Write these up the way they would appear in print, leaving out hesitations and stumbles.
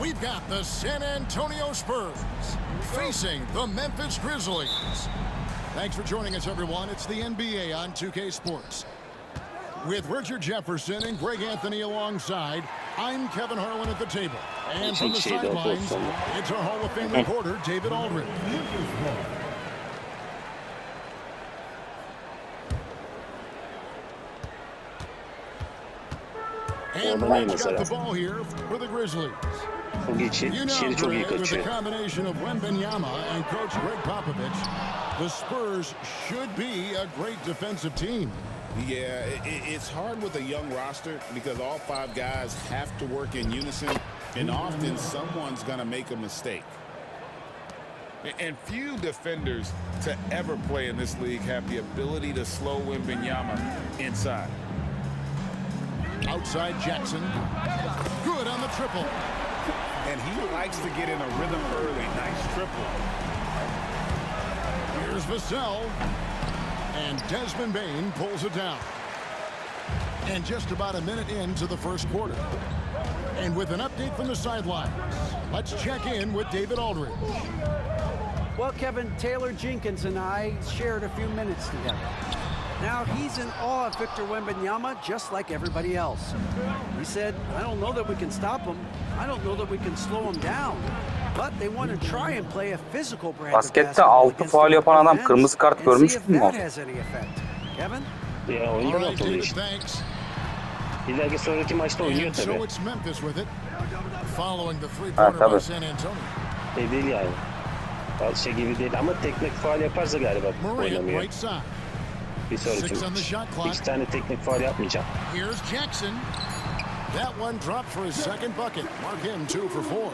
We've got the San Antonio Spurs facing the Memphis Grizzlies. Thanks for joining us, everyone. It's the NBA on 2K Sports. With Richard Jefferson and Greg Anthony alongside, I'm Kevin Harlan at the table. And from the sidelines, it's our Hall of Fame reporter, David Aldridge. And Maçi got the ball here for the Grizzlies. You know, Greg, with a combination of Wembanyama and Coach Greg Popovich, the Spurs should be a great defensive team. Yeah, it's hard with a young roster because all five guys have to work in unison, and often someone's going to make a mistake. And few defenders to ever play in this league have the ability to slow Wembanyama inside. Outside Jackson. Good on the triple. And he likes to get in a rhythm early. Nice triple. Here's Vassell. And Desmond Bane pulls it down. And just about a minute into the first quarter. And with an update from the sidelines, let's check in with David Aldridge. Well, Kevin, Taylor Jenkins and I shared a few minutes together. Now, he's in awe of Victor Wembanyama just like everybody else. He said, I don't know that we can stop him. I don't know that we can slow him down. But they want to try and play a physical brand of basketball. Baskette 6 faul yapan adam kırmızı kart görmüş mü? Kevin? Ya oyuncu da oluyor işte. Bir dahaki sonraki maçta oynuyor tabii. Ha tabii. Şey değil yani. Bazı şey gibi değil ama teknik faul yaparsa galiba oynamıyor. Bir sonraki maç. 2 tane teknik faul yapmayacağım. Here's Jackson. That one dropped for his second bucket. Mark him 2 for 4.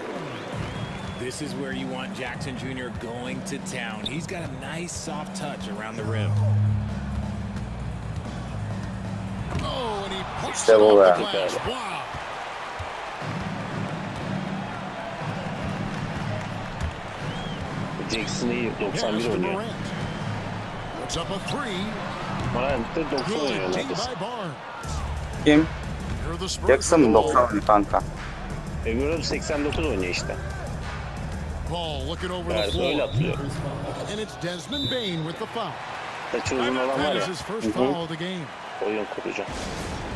This is where you want Jackson Jr. going to town. He's got a nice soft touch around the rim. Oh, and he puts İşte it bu off be. the glass. Wow. Jackson iyi 91 oynuyor. Puts up a three. Morant de 90 oynuyor Good D neredeyse. by Barnes. Kim? Here are the Spurs. Jackson mı 90 kanka? Öbürü 89 oynuyor işte. Ball looking over the Evet öyle floor. atıyor. And it's Desmond Bane with the foul. Saçı uzun olan var That ya. is his first foul of the game. Oyun kuracak.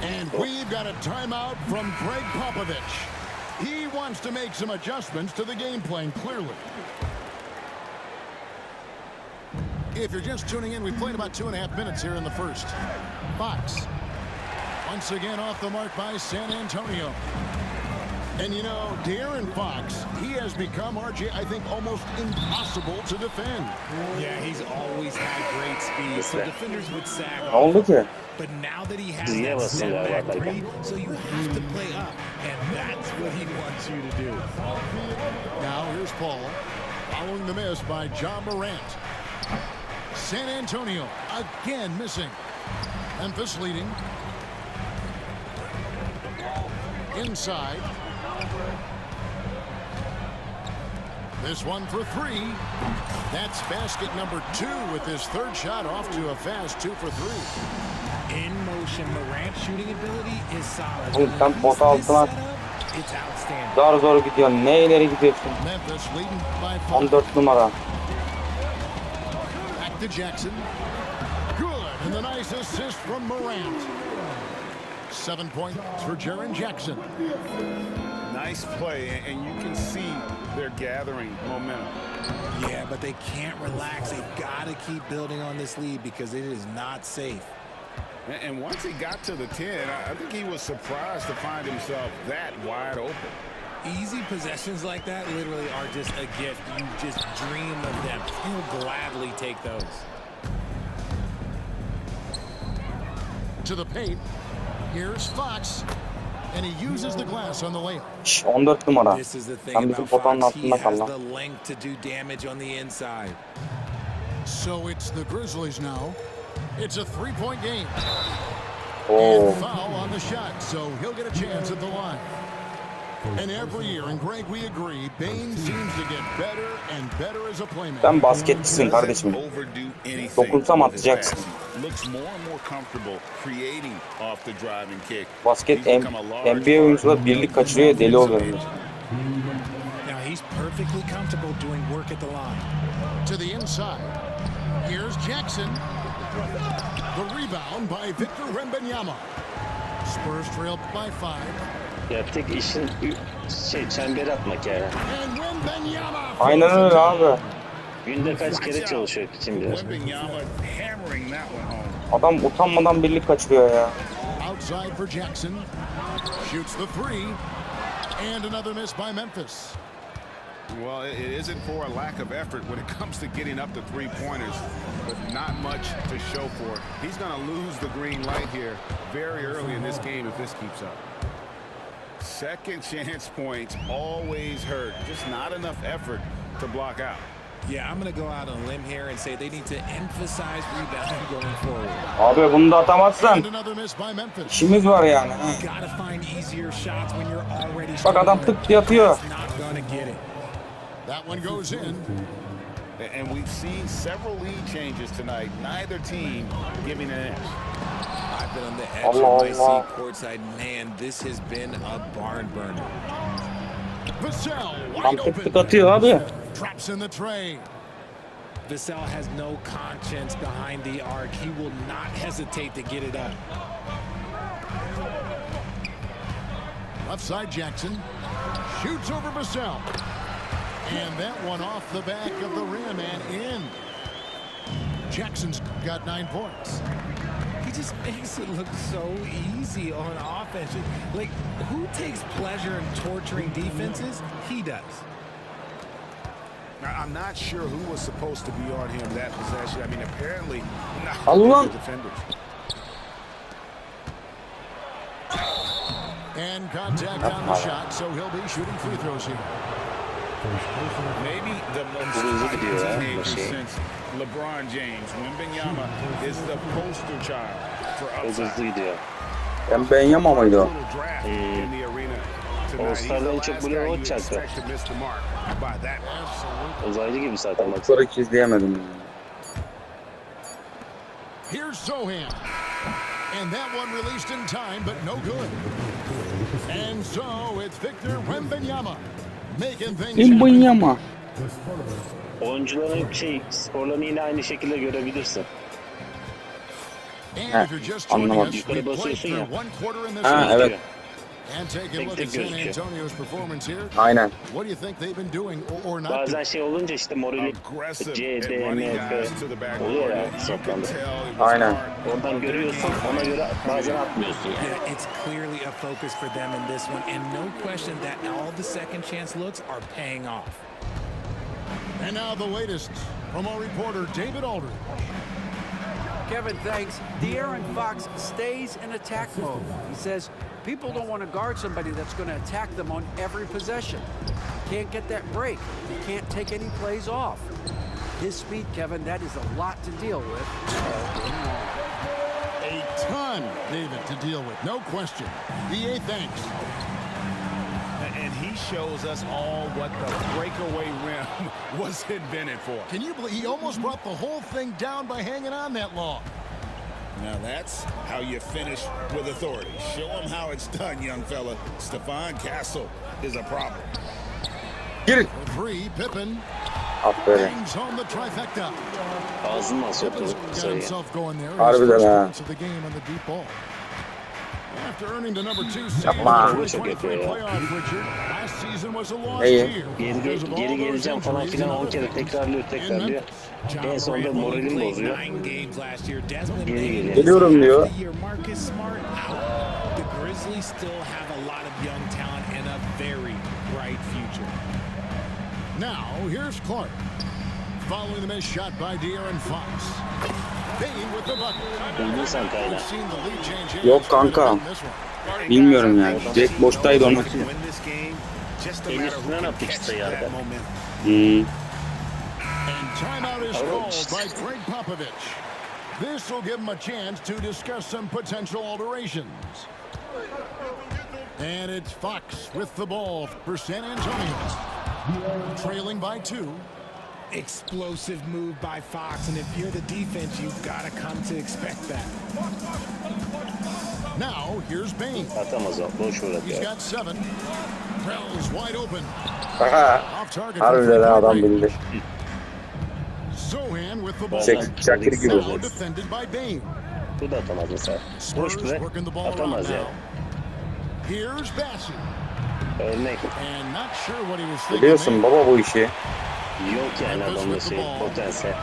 And we've got a timeout from Greg Popovich. He wants to make some adjustments to the game plan, clearly. If you're just tuning in, we played about 2.5 minutes here in the first. Fox. Once again off the mark by San Antonio. And you know, De'Aaron Fox, he has become, RJ, I think, almost impossible to defend. Yeah, he's always had great speed, so defenders would sag Ne oldu ki? But now that he has that setback three, so you have to play up, and that's what he wants you to do. Now here's Paul, following the miss by John Morant. San Antonio again missing. Memphis leading. Inside. This one for three. That's basket number 2 with his third shot off to a fast 2 for 3. In motion, Morant's shooting ability is solid. Oğlum sen pota altına It's outstanding. zor zor gidiyorsun. Ne ileri gidiyorsun? Memphis leading by 5. 14 numara. Back to Jackson. Good, and the nice assist from Morant. 7 points for Jaren Jackson. Nice play, and you can see they're gathering momentum. Yeah, but they can't relax. They've got to keep building on this lead because it is not safe. And once he got to the 10, I think he was surprised to find himself that wide open. Easy possessions like that literally are just a gift. You just dream of them. He'll gladly take those. To the paint. Here's Fox. And he uses the glass on the layup. 14 numara. This is the thing Sen bizim about potanın Fox. He altında kal has lan. the length to do damage on the inside. So it's the Grizzlies now. It's a 3-point game. Oo. And foul on the shot, so he'll get a chance at the line. And every year, and Greg, we agree, Bane seems to get better and better as a playmaker. Sen basketçisin kardeşim. Dokunsam atacaksın. Basket NBA oyuncular birlik kaçırıyor, deli oluyorum. perfectly comfortable doing work at the line. To the inside. Here's Jackson. The rebound by Victor Wembanyama. Spurs trailed by 5. Ya tek işin çemberi atmak yani. And Wembanyama. Aynen öyle abi. Günde kaç kere çalışıyor için biraz. Wembanyama hammering that one home. Adam utanmadan birlik kaçırıyor ya. Outside for Jackson. Shoots the 3. And another miss by Memphis. Well, it isn't for a lack of effort when it comes to getting up the three-pointers, but not much to show for it. He's going to lose the green light here very early in this game if this keeps up. Second chance points always hurt. Just not enough effort to block out. Yeah, I'm going to go out on a limb here and say they need to emphasize rebounding going forward. Abi bunu da atamazsan And another miss by Memphis. işimiz var yani. You got to find easier shots when you're already Bak adam tık diye atıyor. It's not going to get it. That one goes in. And we've seen several lead changes tonight. Neither team giving an edge. I've been on the edge Allah of my Allah. seat courtside. Man, this has been a barn burner. Vassell Tam wide tık tık open. atıyor abi. Traps in the tray. Vassell has no conscience behind the arc. He will not hesitate to get it up. Left side Jackson. Shoots over Vassell. And that one off the back of the rim and in. Jackson's got 9 points. He just makes it look so easy on offense. Like, who takes pleasure in torturing defenses? He does. Now, I'm not sure who was supposed to be on him that possession. I mean, apparently not Allah. the defenders. And contact on the shot, so he'll be shooting free throws here. Maybe the most Hızlı gidiyor ya, teenager Maçi. since LeBron James. Wembanyama is the poster child for O upside. hızlı gidiyor. Wembanyama mıydı o? Little draft in the arena tonight. He's the All-Star'da en çok last bunu guy o you çaktı. expect to miss the mark by that much. Uzaylı gibi zaten bak. Sonra hiç izleyemedim yani. Here's Sohan. And that one released in time, but no good. And so it's Victor Wembanyama making things happen. Wembanyama. Oyuncuların skorlarını yine aynı şekilde görebilirsin. And if you're just joining Anlamadım. us, we played basıyorsun ya. through 1 quarter in this Ha one. evet. And take a Tek look tek at San gözüküyor. Antonio's performance here. Aynen. What do you think they've been doing or not Bazen doing? şey olunca işte morali Aggressive C, at D, running M, F guys to the back oluyor ya You could saplandı. tell it was Aynen. hard. Oradan görüyorsun ona göre bazen atmıyorsun. Yeah, it's clearly a focus for them in this one, and no question that all the second chance looks are paying off. And now the latest from our reporter, David Aldridge. Kevin, thanks. De'Aaron Fox stays in attack mode. He says people don't want to guard somebody that's going to attack them on every possession. You can't get that break. You can't take any plays off. His speed, Kevin, that is a lot to deal with. A ton, David, to deal with, no question. BA, thanks. And he shows us all what the breakaway rim was invented for. Can you believe he almost brought the whole thing down by hanging on that long? Now that's how you finish with authority. Show him how it's done, young fella. Stephon Castle is a problem. Gir. For 3, Pippen Aferin. bangs home the trifecta. Ağzından soktu Pippen's got sayıyı. himself going there. His Harbiden first ha. points of the game on the deep ball. After earning the number 2 seed in Yapma. the Çok 2023 yapıyor ya. playoff, Richard, last season was a lost İyi. year. Geri, because of all geri those geleceğim falan injuries filan and 10 other kere things. tekrarlıyor. En sonunda Grant only moralim played bozuyor. 9 games last year. Desmond Geri Bain geliyor. Geliyorum diyor. half the year. Marcus Smart out. The Grizzlies still have a lot of young talent and a very bright future. Now, here's Clark. Following the missed shot by De'Aaron Fox. Bain with the bucket. Buldun sen kaynağı. We've seen the lead change hands Yok a bit kanka. in this one. Bilmiyorum yani. Direkt boştaydı onu. Win this game, just a El matter of who üstünden can attık catch işte that yerde. momentum. And timeout is called by Greg Popovich. This will give him a chance to discuss some potential alterations. And it's Fox with the ball for San Antonio. Trailing by 2. Explosive move by Fox, and if you're the defense, you've got to come to expect that. Now here's Bain. Atamaz o. Boş He's bırakıyor. got 7. Krell's wide open. Aha. Off target. Harbiden ha, adam bildi. Zohan with the ball. Şakir gibi. Now defended by Bain. Bu da atamaz mesela. Boş Spurs bre. working the ball around Atamaz ya. now. Here's Bassey. Örnek. And not sure what he was thinking. Biliyorsun baba bu işi. Yok yani adamda şey, potansiyel.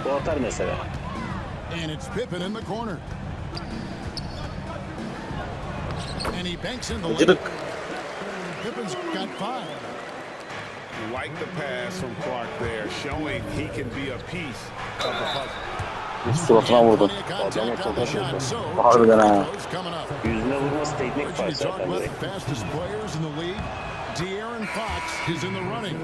Bu atar mesela. And it's Pippen in the corner. And he banks in the lane. Acıdık. Pippen's got 5. Like the pass from Clark there, showing he can be a piece of the puzzle. Suratına vurdun. Adama topa vurdu. Harbiden ha. Yüzüne vurması teknik faul zaten direkt. Fastest players in the league. De'Aaron Fox is in the running.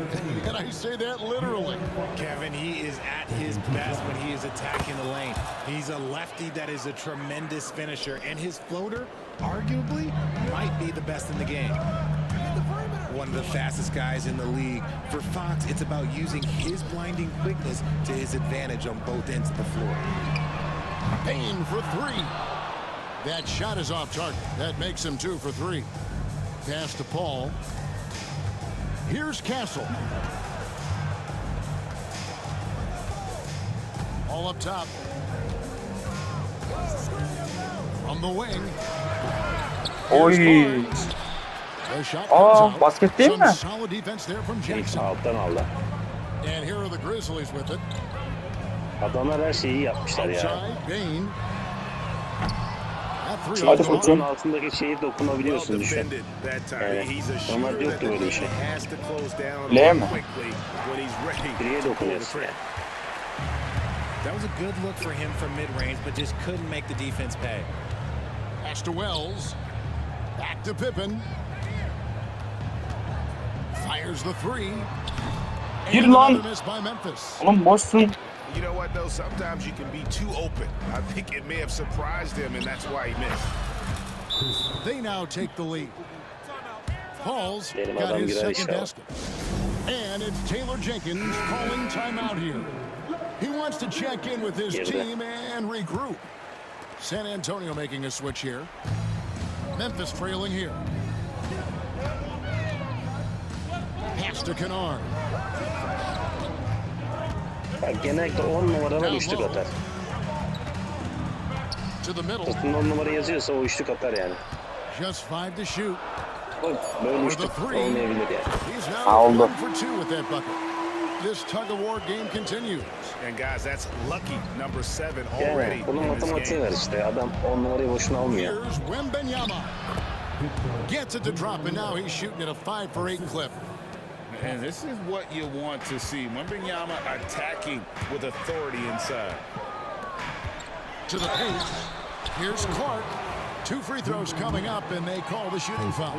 And I say that literally. Kevin, he is at his best when he is attacking the lane. He's a lefty that is a tremendous finisher, and his floater, arguably, might be the best in the game. One of the fastest guys in the league. For Fox, it's about using his blinding quickness to his advantage on both ends of the floor. Payne for 3. That shot is off target. That makes him 2 for 3. Pass to Paul. Here's Castle. All up top. From the wing. Oy. The shot Aa, comes out. basket değil mi? Some solid defense there from Jackson. Alttan aldı. And here are the Grizzlies with it. Adamlar her şeyi yapmışlar ya. Outside, Bain. That three Hadi off the mark. koçum. Altındaki şeyi dokunabiliyorsun düşün. defended that time. Evet. He's a Normal shooter yoktu that böyle bir şey. has to close down L mi? quickly when he's ready. Biriye dokunuyorsun ya. That was a good look for him from mid-range, but just couldn't make the defense pay. Pass to Wells. Back to Pippen. Fires the 3. Gir And lan. another miss by Memphis. Oğlum boşsun. You know what, though? Sometimes you can be too open. I think it may have surprised him, and that's why he missed. They now take the lead. Paul's Benim got adam his girer second işte. basket. And it's Taylor Jenkins calling timeout here. He wants to check in with his Girdi. team and regroup. San Antonio making a switch here. Memphis trailing here. Pass to Kennard. Ya genellikle 10 numaralar üçlük atar. To the middle. Sırtında 10 numara yazıyorsa o üçlük atar yani. Just 5 to shoot. Böyle üçlük olmayabilir yani. He's Ha, now oldu. 1 for 2 with that bucket. This tug of war game continues. And guys, that's lucky number 7 already Yani bunun in this matematiği game. var işte. Adam 10 numarayı boşuna almıyor. Here's Wembanyama. Gets it to drop, and now he's shooting at a 5 for 8 clip. And this is what you want to see. Wembanyama attacking with authority inside. To the paint. Here's Clark. 2 free throws coming up, and they call the shooting foul.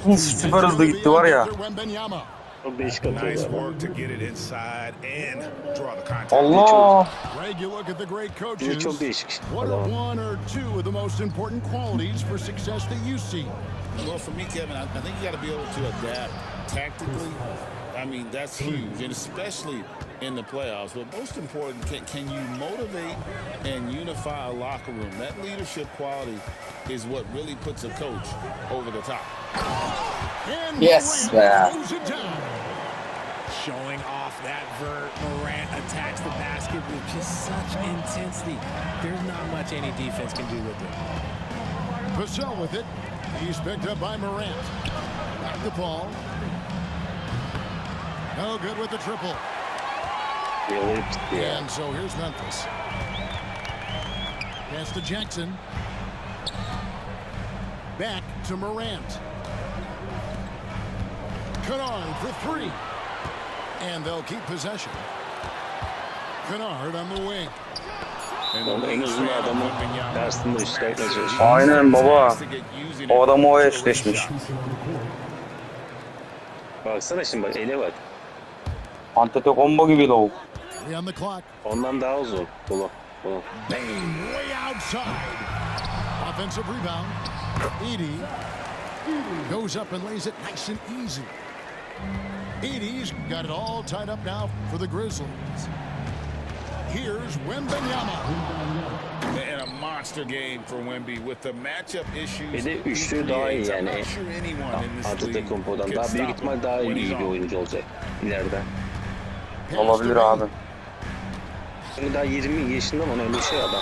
Uf, süper hızlı gitti var ya. Wembanyama. Çok değişik atıyor Nice bu adam. work to get it inside and draw the contact. Allah. Greg, you look at the great Bizi coaches. çok değişik What are adam. 1 or 2 of the most important qualities for success that you see? Well, for me, Kevin, I think you got to be able to adapt tactically. I mean, that's huge, and especially in the playoffs. But most important, can you motivate and unify a locker room? That leadership quality is what really puts a coach over the top. And Yes, Morant moves it down. Showing off that vert, Morant attacks the basket with just such intensity. There's not much any defense can do with it. Vassell with it. He's picked up by Morant. Back to Paul. No good with the triple. Yalayıp gitti ya. And so here's Memphis. Pass to Jackson. Back to Morant. Kennard for 3. And they'll keep possession. Kennard on the wing. Onun en uzun adamı karşısında üstlerine çalışıyor. Aynen baba. O adam o eşleşmiş. Baksana şimdi bak ele bak. Antetokounmpo gibi lavuk. 3 on the clock. Ondan daha uzun. Bunu. Bain way outside. Offensive rebound. Edey goes up and lays it nice and easy. Edey's got it all tied up now for the Grizzlies. Here's Wembanyama. And a roster game for Wemby with the matchup issues. Bir de üçlü daha iyi yani. Antetokounmpo'dan daha büyük ihtimal daha iyi bir oyuncu olacak ileride. Olabilir abi. Şimdi daha 20 yaşında mı öyle bir şey adam.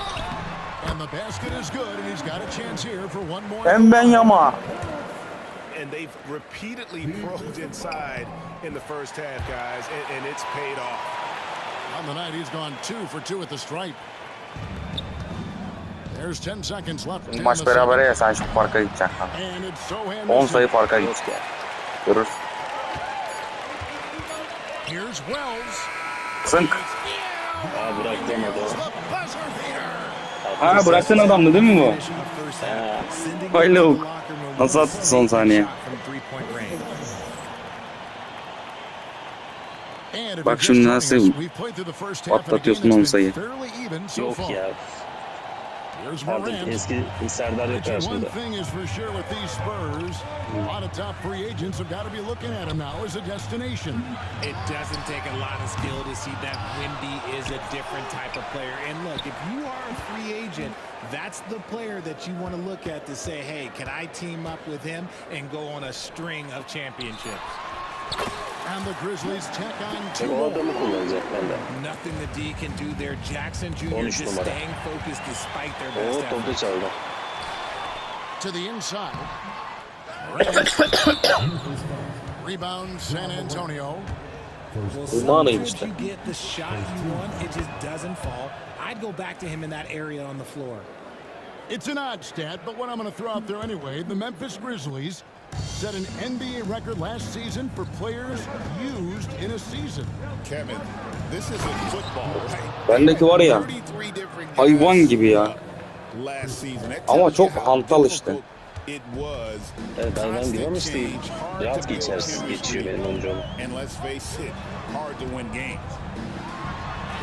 Wembanyama. And they've repeatedly probed inside in the first half, guys, and it's paid off. On the night, he's gone 2 for 2 at the stripe. There's 10 seconds left. Maç berabere ya, sen şu farka gideceksin. 10 sayı farka git. Görür. Here's Wells. Sınk. Aa, bıraktım adamı. Ha, bıraktın adamdı değil mi bu? Haylo. Nasıl attı son saniye? Bak şimdi nasıl patlatıyorsun 10 sayı. Yok ya. Artık eski Serdar yok karşımda. It doesn't take a lot of skill to see that Wemby is a different type of player. And look, if you are a free agent, that's the player that you want to look at to say, hey, can I team up with him and go on a string of championships? And the Grizzlies check on 2 O more. adamı kullanacak bende. Nothing the D can do there. Jackson Jr. just staying focused despite their best O topta çaldı. To the inside. Rebound San Antonio. Sometimes you get the shot you want, it just doesn't fall. I'd go back to him in that area on the floor. It's an odd stat, but what I'm going to throw out there anyway. The Memphis Grizzlies set an NBA record last season for players used in a season. Kevin, this is a football, right? Bendeki var ya, hayvan gibi ya. Last season. Ama çok hantal işte. It was. Evet, ben diyorum işte rahat geçiyor benim oyuncum. And let's face it, hard to win games.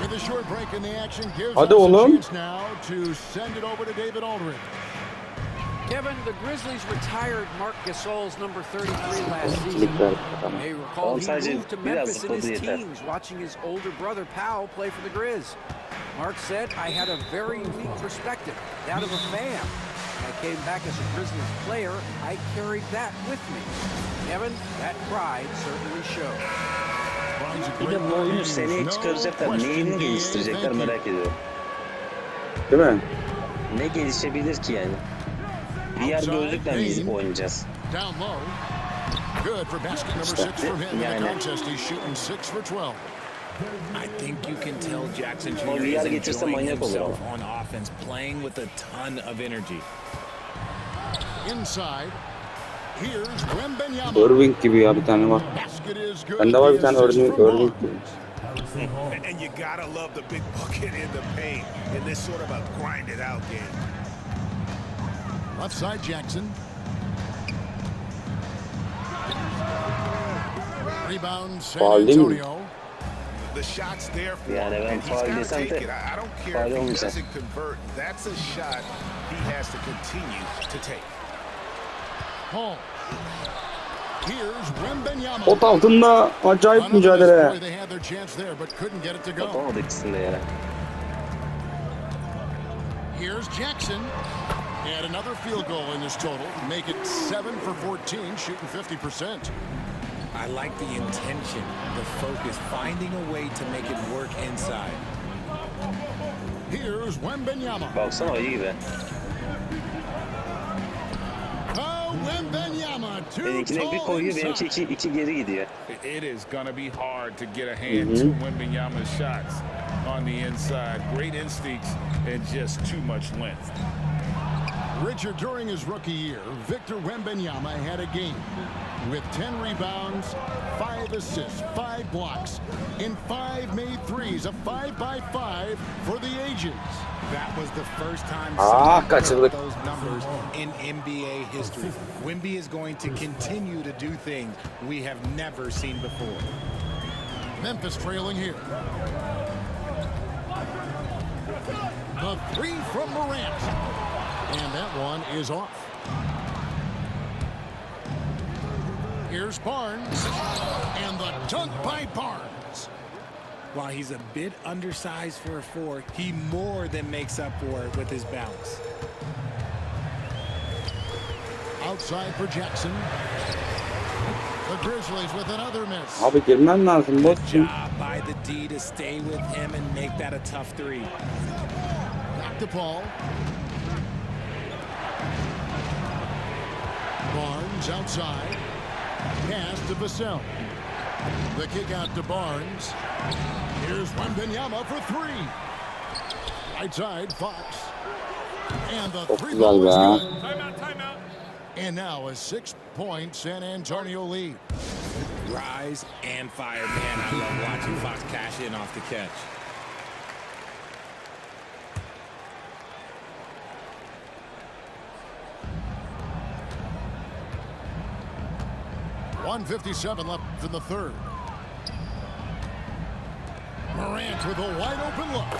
With a short break in the action, gives Hadi us a oğlum. chance now to send it over to David Aldridge. Kevin, the Grizzlies retired Marc Gasol's number 33 last season. You may recall he moved to Memphis in his teens, watching his older brother Powell play for the Grizz. Marc said, I had a very unique perspective, that of a fan. When I came back as a Grizzlies player, I carried that with me. Kevin, that pride certainly showed. Bir de bu oyunu seneye çıkaracaklar. Neyini geliştirecekler merak ediyorum. Değil mi? Ne gelişebilir ki yani? VR gözlükle mi oynayacağız? Down low. Good for basket number 6 from him in the contest. He's shooting 6 for 12. I think you can tell Jackson O Jr. VR is getirse enjoying manyak olur himself ama. on offense, playing with a ton of energy. Inside. Here's Wembanyama. Irving gibi ya, bir tane var. Basket is good. Bende var bir tane Irving gibi. And you gotta love the big bucket in the paint in this sort of a grind it out game. Left side Jackson. Rebound San Antonio. The shot's there for Yani him, ben and he's faul gotta desem take de it. I don't care faul if he olmayacak. doesn't convert. That's a shot he has to continue to take. Hall. Here's Wembanyama. Pot altında acayip mücadele. They had their chance there but couldn't get it to go. Yapamadı ikisini de ya. Here's Jackson. And another field goal in this total. Make it 7 for 14, shooting 50%. I like the intention, the focus, finding a way to make it work inside. Here's Wembanyama. Baksana ayı gibi. Oh, Wembanyama. Benimkine bir koyuyor, benimki iki geri gidiyor. It is going to be hard to get a hand to Wembanyama's shots on the inside. Great instincts and just too much length. Richard, during his rookie year, Victor Wembanyama had a game with 10 rebounds, 5 assists, 5 blocks, and 5 made threes, a 5-by-5 for the ages. That was the first time kaçırdık. those numbers in NBA history. Wemby is going to continue to do things we have never seen before. Memphis trailing here. The 3 from Morant. And that one is off. Here's Barnes. And the dunk by Barnes. While he's a bit undersized for a 4, he more than makes up for it with his bounce. Outside for Jackson. The Grizzlies with another miss. Abi girmen lazım. Good Boşsun. job by the D to stay with him and make that a tough 3. Back to Paul. Barnes outside. Pass to Vassell. The kick out to Barnes. Here's Wembanyama for 3. Right side, Fox. And the Çok 3 güzel ball is be. good. Timeout. And now a 6-point San Antonio lead. Rise and fire, man. I love watching Fox cash in off the catch. .157 left in the third. Morant with a wide open look.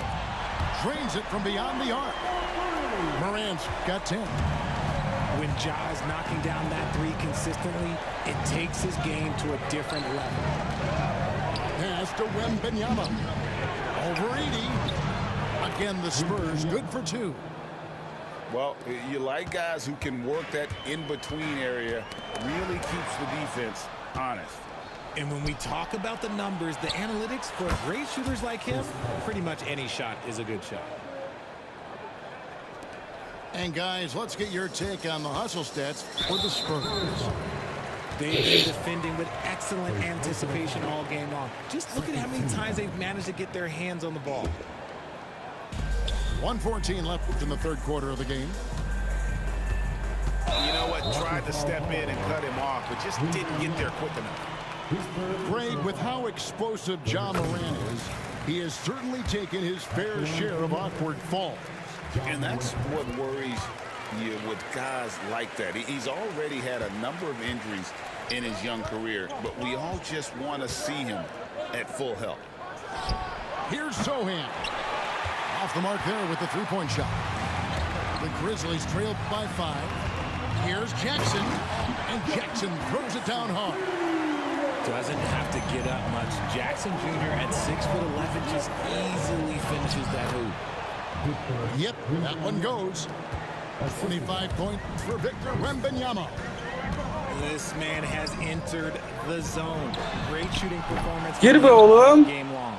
Drains it from beyond the arc. Morant's got 10. When Ja is knocking down that 3 consistently, it takes his game to a different level. Pass to Wembanyama. Over 80. Again, the Spurs good for 2. Well, you like guys who can work that in-between area, really keeps the defense honest. And when we talk about the numbers, the analytics for great shooters like him, pretty much any shot is a good shot. And guys, let's get your take on the hustle stats for the Spurs. They've been defending with excellent anticipation all game long. Just look at how many times they've managed to get their hands on the ball. 1:14 left in the third quarter of the game. You know what? Tried to step in and cut him off, but just didn't get there quick enough. Greg, with how explosive Ja Morant is, he has certainly taken his fair share of awkward falls. And that's what worries you with guys like that. He's already had a number of injuries in his young career, but we all just want to see him at full health. Here's Sohan. Off the mark there with the three-point shot. The Grizzlies trailed by 5. Here's Jackson, and Jackson throws it down hard. Doesn't have to get up much. Jackson Jr. at 6'11" just easily finishes that hoop. Yep, that one goes. 25 points for Victor Wembanyama. This man has entered the zone. Great shooting performance. Gir be oğlum. Game long.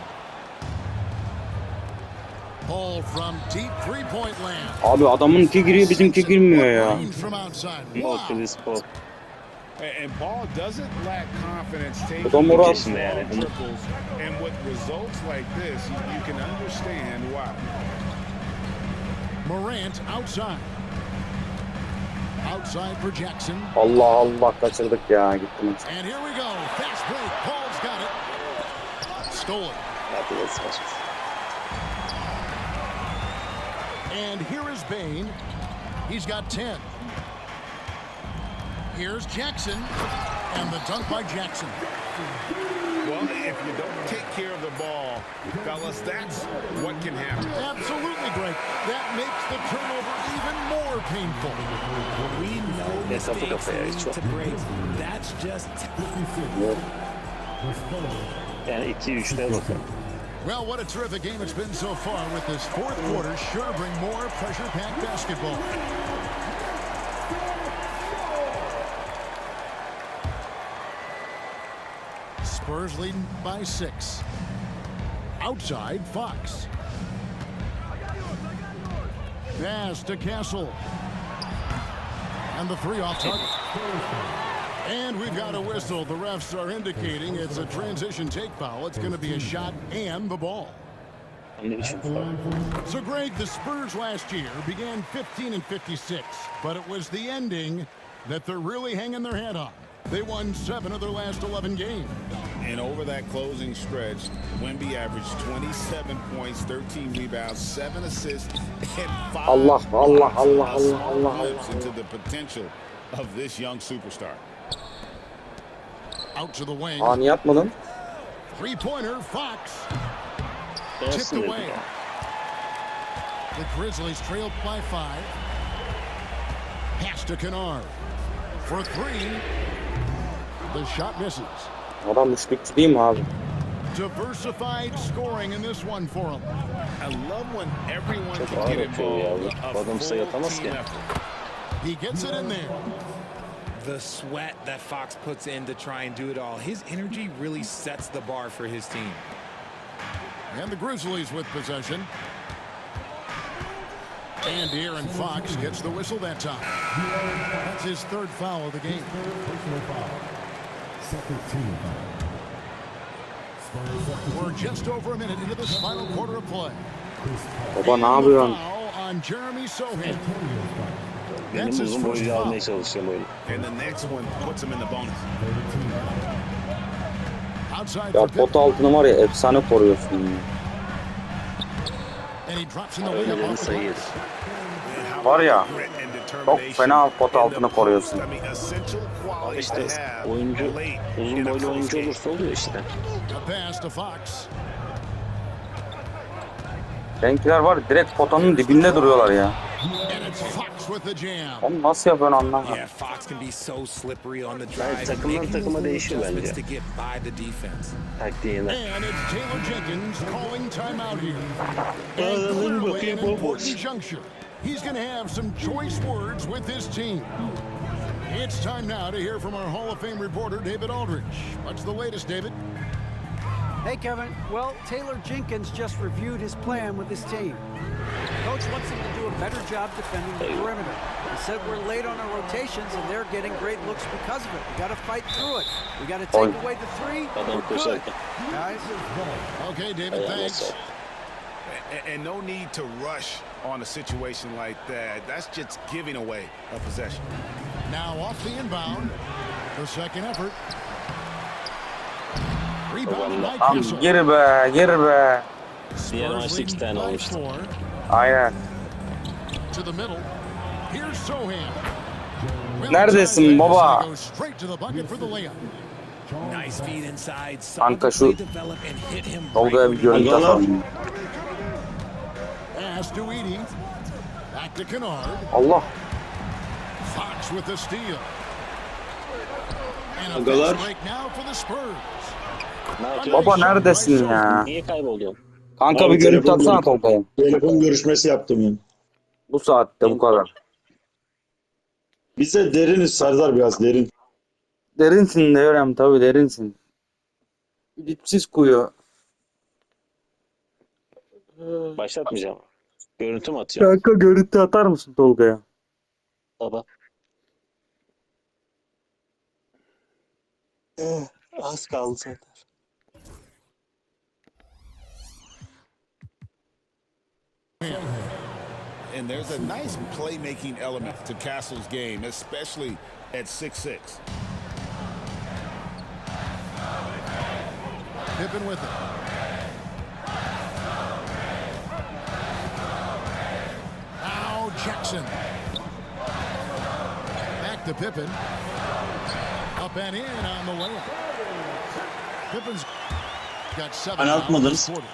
Paul from deep three-point land. Abi adamınki giriyor, bizimki girmiyor ya. Range from outside. No Wow. Chris Paul. And Paul doesn't lack confidence taking Adam Murat. long triples. And with results like this, you can understand why. Morant outside. Outside for Jackson. Allah Allah, kaçırdık ya, gitti maç. And here we go. Fast break. Paul's got it. Stolen. And here is Bain. He's got 10. Here's Jackson. And the dunk by Jackson. Well, if you don't take care of the ball, fellas, that's what can happen. Absolutely, Greg. That makes the turnover even more painful. We know mistakes lead to breaks. That's just... Yani 2-3'te bakın. Well, what a terrific game it's been so far with this fourth quarter. Sure to bring more pressure-packed basketball. Spurs leading by 6. Outside, Fox. Pass to Castle. And the 3 off target. And we've got a whistle. The refs are indicating it's a transition take foul. It's going to be a shot and the ball. So, Greg, the Spurs last year began 15-56, but it was the ending that they're really hanging their head on. They won 7 of their last 11 games. And over that closing stretch, Wemby averaged 27 points, 13 rebounds, 7 assists, and 5 Allah glimpse into the potential of this young superstar. Out to the wing. Aa, niye atmadın? Three-pointer, Fox. Tipped away. The Grizzlies trailed by 5. Pass to Kennard. For 3. The shot misses. Adam üçlükçü değil mi abi? Diversified scoring in this one for him. I love when everyone Çok can ağır get atıyor ya. involved. Bu adam sayı atamaz Full ki. team effort. He gets it in there. The sweat that Fox puts in to try and do it all. His energy really sets the bar for his team. And the Grizzlies with possession. And Aaron Fox gets the whistle that time. That's his third foul of the game. We're just over a minute into this final quarter of play. Baba ne yapıyorsun? Foul on Jeremy Sohan. Benim That's his uzun first boyunca foul. almaya çalışıyorum oyunu. And the next one puts him in the bonus. Outside Ya for Pippen. pot altını var ya efsane koruyorsun. Ya. And he drops in the layup Önlerini off the sayı glass. yedi. Var ya çok fena pot altını koruyorsun. Ama işte oyuncu, uzun boylu oyuncu olursa oluyor işte. A pass to Fox. Renkler var direkt potanın dibinde duruyorlar ya. And it's Fox with the jam. Onu nasıl yapıyorsun anlamadım. Yeah, Fox can be so slippery on the Yani drive. takımdan making takıma those değişiyor little bence. adjustments to get by the defense. Taktiğine. And it's Taylor Jenkins calling timeout here. And clearly an important juncture. He's going to have some choice words with his team. It's time now to hear from our Hall of Fame reporter, David Aldridge. What's the latest, David? Hey, Kevin. Well, Taylor Jenkins just reviewed his plan with his team. Coach wants him to do a better job defending the perimeter. He said we're late on our rotations and they're getting great looks because of it. We got to fight through it. We got to take away the three. Adam We're good, koşarken. guys. Okay, David, thanks. And no need to rush on a situation like that. That's just giving away a possession. Now off the inbound. The second effort. Rebounded by Tam Kessel. gir be gir be. Diğer Spurs maçta 2 leading tane by olmuştu. 4. Aynen. To the middle. Here's Sohan. Neredesin baba? Goes straight to the bucket for the layup. Nice feed inside. Saw Kanka the şu play develop and hit him Tolga'ya bir görüntü atalım. Pass to Edie. Back to Kennard. Allah. Fox with the steal. And a Agalar. fast break now for the Spurs. Ne yapıyor? Baba neredesin ya? Niye kayboluyorsun? Kanka Abi, bir görüntü telefon atsana görüntü. Tolga'ya. Telefon görüşmesi yaptım yani. Bu saatte bu kadar. Biz de deriniz Serdar, biraz derin. Derinsin diyorum tabii derinsin. Dipsiz kuyu. Başlatmayacağım. Görüntü mü atıyor? Kanka görüntü atar mısın Tolga'ya? Baba. Az kaldı zaten. And there's a nice playmaking element to Castle's game, especially at 6'6". Pippen with it. Now Jackson. Back to Pippen. Up and in on the layup. Pippen's got 7 Hani now in atmadınız? this quarter.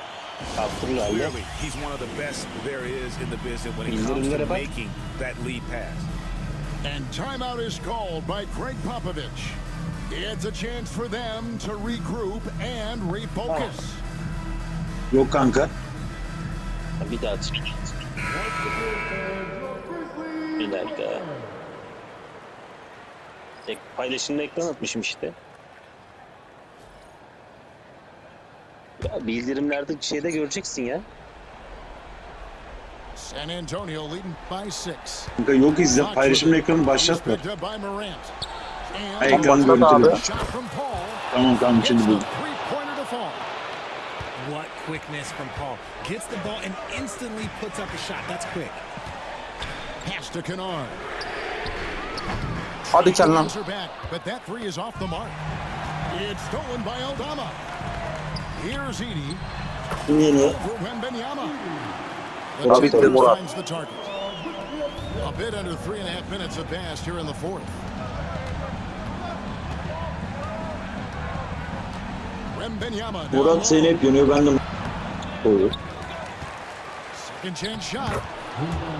Kaptırırlar ya. Clearly, he's one of the best there is in the business when it comes to İndirimlere bak. making that lead pass. And timeout is called by Greg Popovich. It's a chance for them to regroup and refocus. Yok kanka. Bir daha çık. Bir dakika. Paylaşımda ekran atmışım işte. Ya bildirimlerde şeyde göreceksin ya. San Antonio leading by 6. Kanka yok, izle. Paylaşım ekranı başlatma. Picked up by Morant. Ha, And ekran başlat abi. görüntülü. shot from Paul. Tamam Gets şimdi the buldum. three-pointer to fall. What quickness from Paul. Gets the ball and instantly puts up a shot. That's quick. Pass to Kennard. Hadi kel lan. Her back, but that three is off the mark. It's stolen by Aldama. Here's Edie Yeni. over Wembanyama. The Tabii, Timberwolves Murat. finds the target. A bit under 3.5 minutes have passed here in the fourth. Wembanyama down low. Murat seni hep yönüyor, ben de. Doğru. Second chance shot.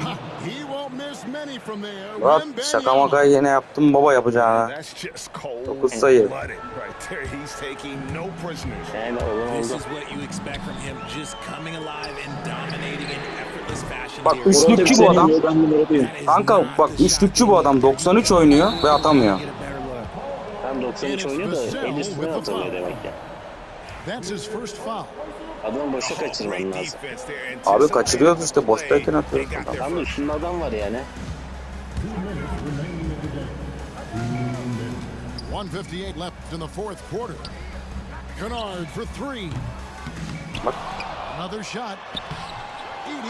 Ha, he won't Murat şaka maka yine yaptım baba yapacağını. 9 sayı. Yani olan This oldu. is what you expect from him, just coming alive and dominating in effortless fashion. Bak here. üçlükçü bu adam. Ben numaradayım. That is Kanka not bak the üçlükçü shot bu adam. 93 oynuyor ve atamıyor. Get a better look. Tam 93 oynuyor da el üstüne atamıyor demek ya. That's his first foul. Adamı boşa kaçırman lazım. Abi kaçırıyoruz işte boştayken atıyoruz. Tam da üstünde adam var yani. 1:58 left in the fourth quarter. Kennard for three. Another shot.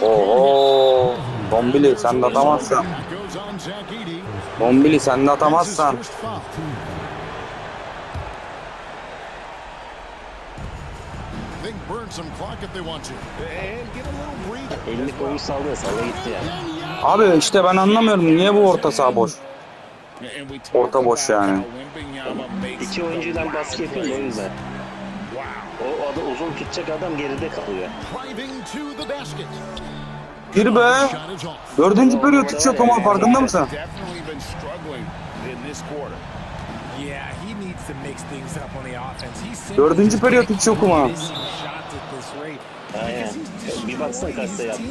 Oho. Bombili sen de atamazsan. Goes on Zach Edey. Bombili sen de That's his atamazsan. first foul. They can burn some clock if they want to. And get a little breather. Elini koymuş sallaya sallaya gitti yani. Abi işte ben anlamıyorum niye bu orta saha boş. Orta boş yani. İki oyuncuyla baskı yapıyor o yüzden. O adı uzun tutacak adam geride kalıyor. Driving to the basket. Gir be. Shot is off. 4. periyot hiç yok ama farkında mısın? Yeah, he needs to mix things up on the offense. He's simply 4. periyot hiç yok ama. missing shots at this rate. Aynen. Bir baksana kaç sayı attı.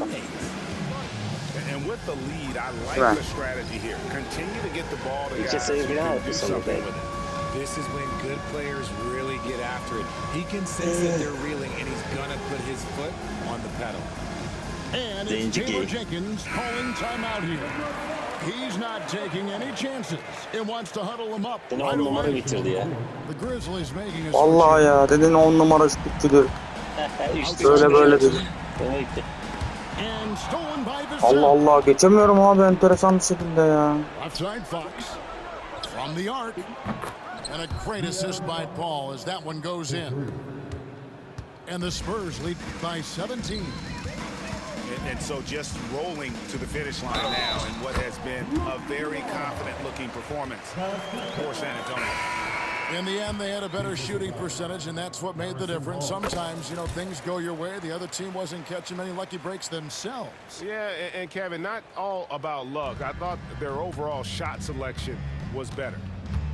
And with the lead, I like Right. the strategy here. Continue to get the ball to İki guys sayı who falan can attı do sonra something belki. with it. This is when good players really get after it. He can sense that they're reeling, and he's gonna put his foot on the pedal. And it's Zenci Taylor gay. Jenkins calling timeout here. He's not taking any chances. He wants to huddle them up Seni right 10 numara away. bitirdi ya. The Grizzlies making a Vallahi ya dedin 10 numara şutçudur. Böyle böyle dedi. Demek ki. and stolen by the Allah Allah geçemiyorum abi enteresan bir şekilde ya. Outside Fox from the arc. And a great assist by Paul as that one goes in. And the Spurs lead by 17. And so just rolling to the finish line now in what has been a very confident-looking performance for San Antonio. In the end, they had a better shooting percentage, and that's what made the difference. Sometimes, you know, things go your way. The other team wasn't catching many lucky breaks themselves. Yeah, and Kevin, not all about luck. I thought their overall shot selection was better.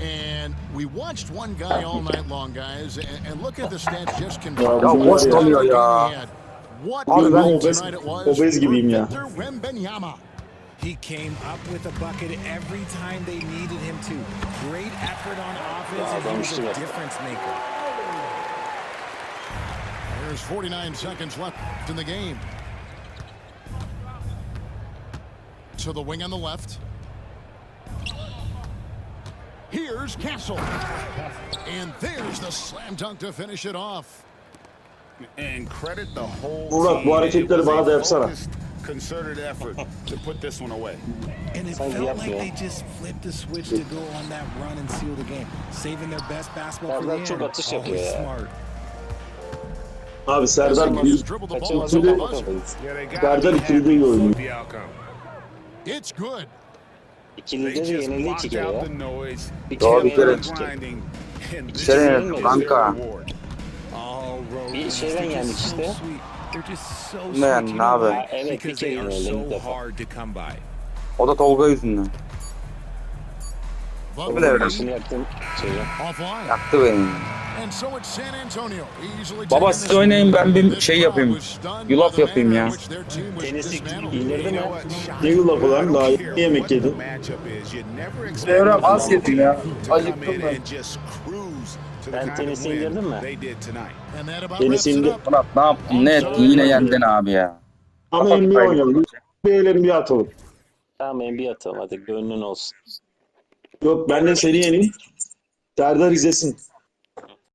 And we watched one guy all night long, guys, and look at the stats just Ya confirmed. boş kalıyor ya. What Abi a ben night obez- tonight it was obez for gibiyim ya. Victor Wembanyama. He came up with a bucket every time they needed him to. Great effort on offense, and he was a difference maker. There's 49 seconds left in the game. To the wing on the left. Here's Castle. And there's the slam dunk to finish it off. And credit the whole Murat, bu team. hareketleri It was bana da a yapsana. focused, concerted effort to put this one away. And it Sanki felt like yapmıyor. they just flipped the switch to go on that run and seal the game, saving their best basketball for the Serdar çok end. atış yapıyor Always ya. smart. Abi Serdar He's dribbled the ball Kaçırmasa over the da buzzer. yapamayız. Yeah, they got Serdar to be ikili de iyi happy oynuyor. with the outcome. It's good. İkili They de just yenildi iki blocked kere out ya. the noise. Bir Doğru, kere bir kere. yenildi iki kere. Grinding. And this kere is yenildi kanka. reward. All road Bir runners, şeyden they're yendik just so işte. sweet. They're just so Ne sweet. yani, You ne know abi? why? Evet, bir Because kere they are yenildi ilk so defa. hard to come by. O da Tolga yüzünden. Butler Öyle. Başını yaktım şeyi. offline. Yaktı beni. And so it's San Antonio easily Baba taking siz this oynayın ben bir This şey crowd yapayım. was stunned Yulaf by the yapayım manner ya. in which their team was Tenisi dismantled. iyilerdi mi? Ne yulafı lan? Daha iyi yemek yedin. Devre az yedim ya. Acıktım Acıktım ben. Ben tenisi indirdim mi? And that about Deniz wraps it indi. up. Murat ne yaptın ne ettin yine yendin abi ya. Ama Kapat NBA kaydı. oynayalım. NBA'lerin bir atalım. Tamam NBA atalım hadi gönlün olsun. Yok ben de seni yeneyim. Serdar izlesin.